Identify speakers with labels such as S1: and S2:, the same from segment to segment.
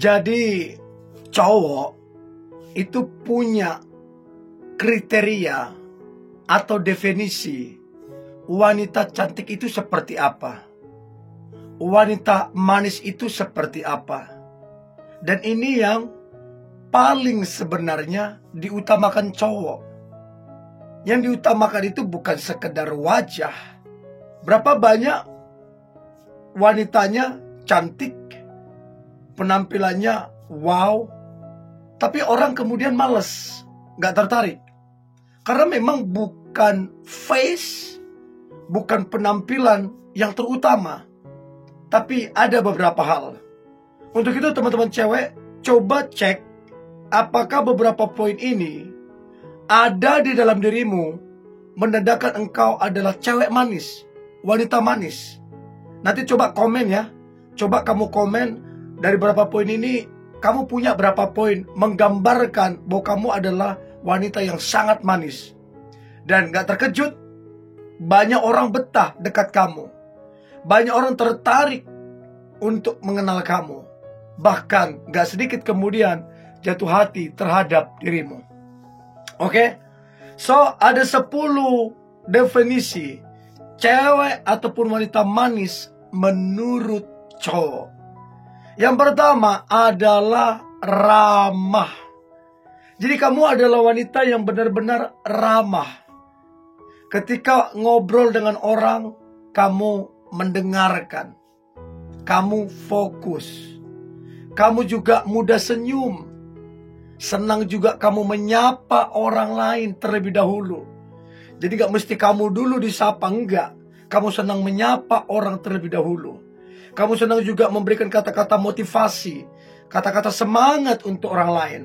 S1: Jadi cowok itu punya kriteria atau definisi wanita cantik itu seperti apa, wanita manis itu seperti apa. Dan ini yang paling sebenarnya diutamakan cowok. Yang diutamakan itu bukan sekedar wajah. Berapa banyak wanitanya cantik, penampilannya wow, tapi orang kemudian males, gak tertarik. Karena memang bukan face, bukan penampilan yang terutama, tapi ada beberapa hal. Untuk itu teman-teman cewek, coba cek apakah beberapa poin ini ada di dalam dirimu, menandakan engkau adalah cewek manis, wanita manis. Nanti coba komen ya. Coba kamu komen dari beberapa poin ini, kamu punya berapa poin menggambarkan bahwa kamu adalah wanita yang sangat manis. Dan gak terkejut, banyak orang betah dekat kamu. Banyak orang tertarik untuk mengenal kamu. Bahkan gak sedikit kemudian jatuh hati terhadap dirimu. Oke? So, ada 10 definisi cewek ataupun wanita manis menurut cowok. Yang pertama adalah ramah. Jadi kamu adalah wanita yang benar-benar ramah. Ketika ngobrol dengan orang, kamu mendengarkan. Kamu fokus. Kamu juga mudah senyum. Senang juga kamu menyapa orang lain terlebih dahulu. Jadi gak mesti kamu dulu disapa, enggak. Kamu senang menyapa orang terlebih dahulu. Kamu senang juga memberikan kata-kata motivasi, kata-kata semangat untuk orang lain.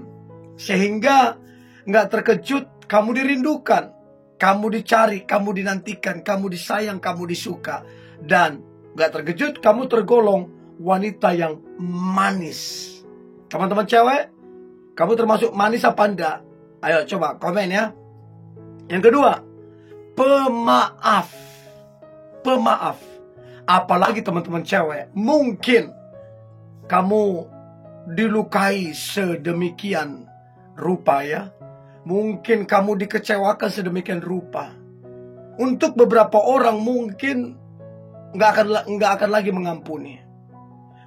S1: Sehingga gak terkejut kamu dirindukan, kamu dicari, kamu dinantikan, kamu disayang, kamu disuka. Dan gak terkejut kamu tergolong wanita yang manis. Teman-teman cewek, kamu termasuk manis apa enggak? Ayo coba komen ya. Yang kedua, pemaaf. Pemaaf. Apalagi teman-teman cewek, mungkin kamu dilukai sedemikian rupa ya. Mungkin kamu dikecewakan sedemikian rupa. Untuk beberapa orang mungkin nggak akan lagi mengampuni.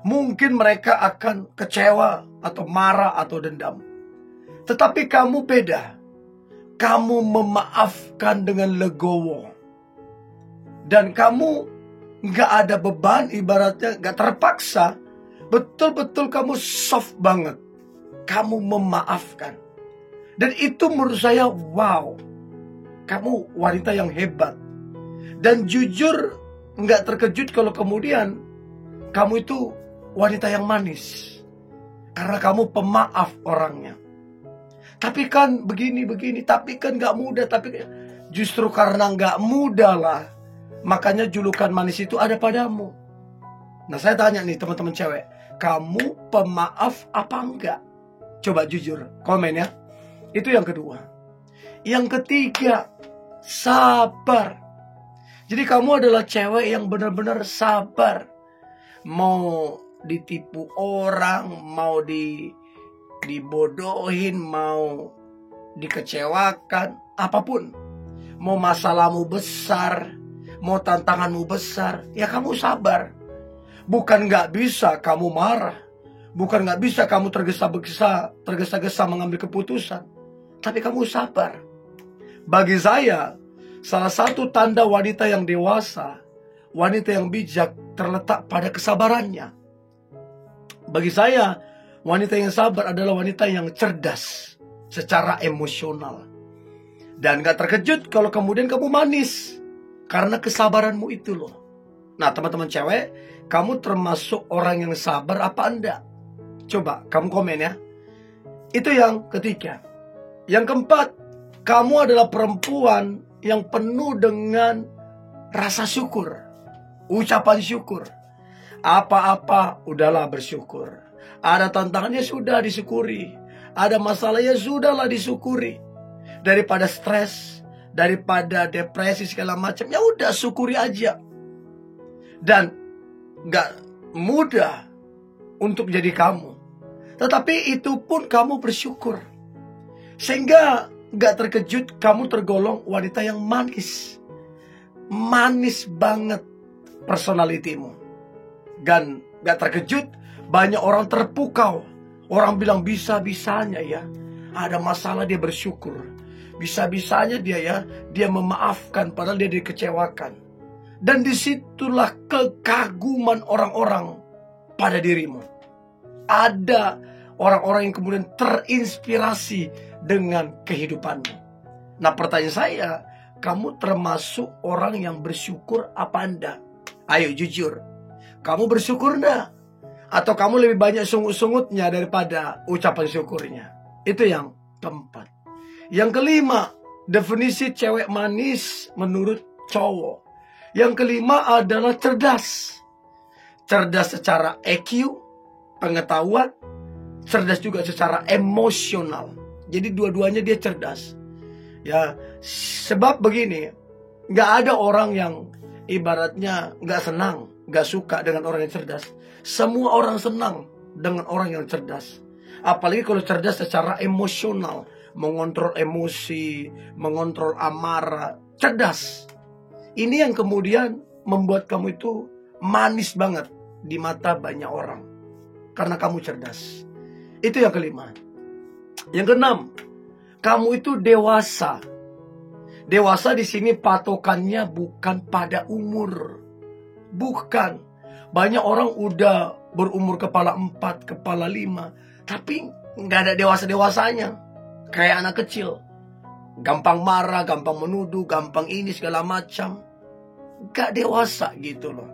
S1: Mungkin mereka akan kecewa atau marah atau dendam. Tetapi kamu beda. Kamu memaafkan dengan legowo. Dan kamu nggak ada beban, ibaratnya nggak terpaksa. Betul-betul kamu soft banget. Kamu memaafkan. Dan itu menurut saya wow. Kamu wanita yang hebat. Dan jujur nggak terkejut kalau kemudian kamu itu wanita yang manis. Karena kamu pemaaf orangnya. Tapi kan begini, tapi kan nggak mudah. Tapi justru karena nggak mudah lah, makanya julukan manis itu ada padamu. Nah saya tanya nih teman-teman cewek, kamu pemaaf apa enggak? Coba jujur, komen ya. Itu yang kedua. Yang ketiga, sabar. Jadi kamu adalah cewek yang benar-benar sabar. Mau ditipu orang, mau dibodohin, mau dikecewakan, apapun. Mau masalahmu besar, mau tantanganmu besar, ya kamu sabar. Bukan gak bisa kamu marah. Bukan gak bisa kamu tergesa-gesa mengambil keputusan. Tapi kamu sabar. Bagi saya, salah satu tanda wanita yang dewasa, wanita yang bijak, terletak pada kesabarannya. Bagi saya, wanita yang sabar adalah wanita yang cerdas secara emosional. Dan gak terkejut kalau kemudian kamu manis. Karena kesabaranmu itu loh. Nah teman-teman cewek, kamu termasuk orang yang sabar apa enggak? Coba kamu komen ya. Itu yang ketiga. Yang keempat, kamu adalah perempuan yang penuh dengan rasa syukur. Ucapan syukur. Apa-apa udahlah bersyukur. Ada tantangannya sudah disyukuri. Ada masalahnya sudahlah disyukuri. Daripada stres, daripada depresi segala macam, ya udah syukuri aja. Dan gak mudah untuk jadi kamu. Tetapi itu pun kamu bersyukur. Sehingga gak terkejut kamu tergolong wanita yang manis. Manis banget personalitimu. Dan gak terkejut banyak orang terpukau. Orang bilang bisa-bisanya ya. Ada masalah dia bersyukur. Bisa-bisanya dia memaafkan padahal dia dikecewakan. Dan disitulah kekaguman orang-orang pada dirimu. Ada orang-orang yang kemudian terinspirasi dengan kehidupanmu. Nah, pertanyaan saya, kamu termasuk orang yang bersyukur apa Anda? Ayo jujur, kamu bersyukur enggak? Atau kamu lebih banyak sungut-sungutnya daripada ucapan syukurnya? Itu yang keempat. Yang kelima, definisi cewek manis menurut cowok. Yang kelima adalah cerdas. Cerdas secara EQ, pengetahuan, cerdas juga secara emosional. Jadi dua-duanya dia cerdas. Ya, sebab begini, nggak ada orang yang ibaratnya nggak senang, nggak suka dengan orang yang cerdas. Semua orang senang dengan orang yang cerdas. Apalagi kalau cerdas secara emosional, mengontrol emosi, mengontrol amarah, cerdas. Ini yang kemudian membuat kamu itu manis banget di mata banyak orang. Karena kamu cerdas. Itu yang kelima. Yang keenam, kamu itu dewasa. Dewasa di sini patokannya bukan pada umur. Bukan. Banyak orang udah berumur kepala 4, kepala 5. Tapi nggak ada dewasa-dewasanya. Kayak anak kecil. Gampang marah, gampang menuduh, gampang ini segala macam. Gak dewasa gitu loh.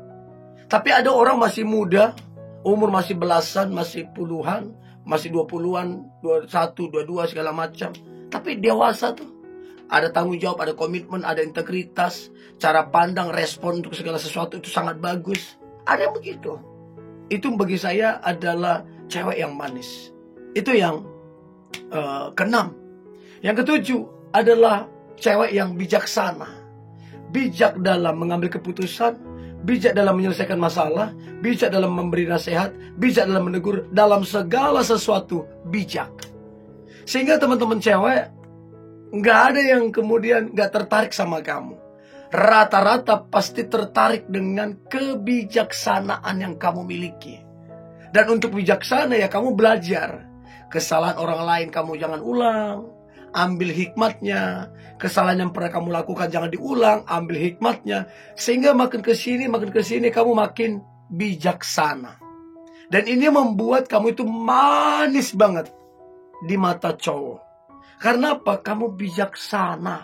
S1: Tapi ada orang masih muda, umur masih belasan, masih puluhan, masih 20-an, 21, 22 segala macam. Tapi dewasa tuh. Ada tanggung jawab, ada komitmen, ada integritas. Cara pandang, respon untuk segala sesuatu itu sangat bagus. Ada yang begitu. Itu bagi saya adalah cewek yang manis. Itu yang keenam. Yang ketujuh adalah cewek yang bijaksana. Bijak dalam mengambil keputusan, bijak dalam menyelesaikan masalah, bijak dalam memberi nasihat, bijak dalam menegur, dalam segala sesuatu bijak. Sehingga teman-teman cewek, nggak ada yang kemudian nggak tertarik sama kamu. Rata-rata pasti tertarik dengan kebijaksanaan yang kamu miliki. Dan untuk bijaksana ya kamu belajar. Kesalahan orang lain kamu jangan ulang. Ambil hikmatnya. Kesalahan yang pernah kamu lakukan jangan diulang. Ambil hikmatnya. Sehingga makin kesini kamu makin bijaksana. Dan ini membuat kamu itu manis banget di mata cowok. Karena apa? Kamu bijaksana.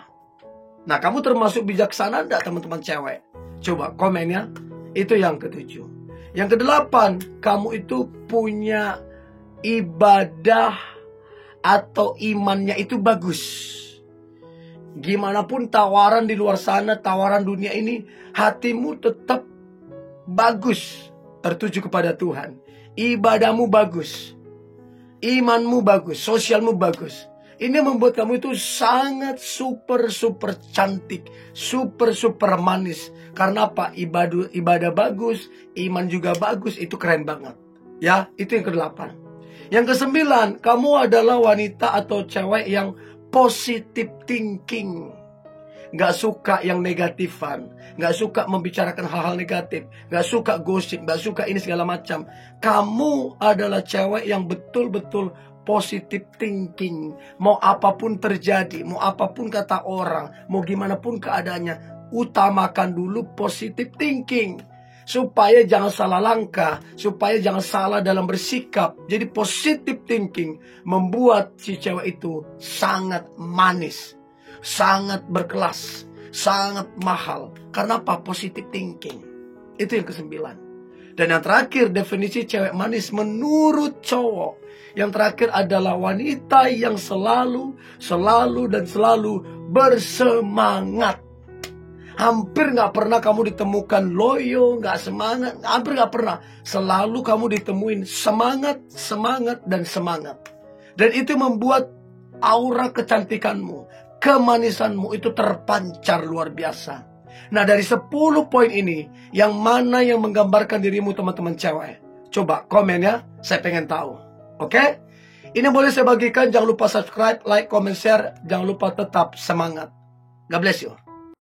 S1: Nah, kamu termasuk bijaksana enggak teman-teman cewek? Coba komen ya. Itu yang ketujuh. Yang kedelapan, kamu itu punya ibadah atau imannya itu bagus. Gimana pun tawaran di luar sana, tawaran dunia ini, hatimu tetap bagus, tertuju kepada Tuhan. Ibadahmu bagus, imanmu bagus, sosialmu bagus. Ini membuat kamu itu sangat super cantik, super manis. Karena apa? Ibadah bagus, iman juga bagus, itu keren banget. Ya, itu yang ke-8. Yang ke-9, kamu adalah wanita atau cewek yang positive thinking. Gak suka yang negatifan, gak suka membicarakan hal-hal negatif, gak suka gosip, gak suka ini segala macam. Kamu adalah cewek yang betul-betul positive thinking. Mau apapun terjadi, mau apapun kata orang, mau gimana pun keadaannya, utamakan dulu positive thinking. Supaya jangan salah langkah, supaya jangan salah dalam bersikap. Jadi positive thinking membuat si cewek itu sangat manis, sangat berkelas, sangat mahal. Karena apa? Positive thinking. Itu yang ke-9. Dan yang terakhir, definisi cewek manis menurut cowok. Yang terakhir adalah wanita yang selalu bersemangat. Hampir gak pernah kamu ditemukan loyo, gak semangat. Hampir gak pernah. Selalu kamu ditemuin semangat. Dan itu membuat aura kecantikanmu, kemanisanmu itu terpancar luar biasa. Nah, dari 10 poin ini, yang mana yang menggambarkan dirimu teman-teman cewek? Coba komen ya, saya pengen tahu. Oke? Ini boleh saya bagikan. Jangan lupa subscribe, like, comment, share. Jangan lupa tetap semangat. God bless you.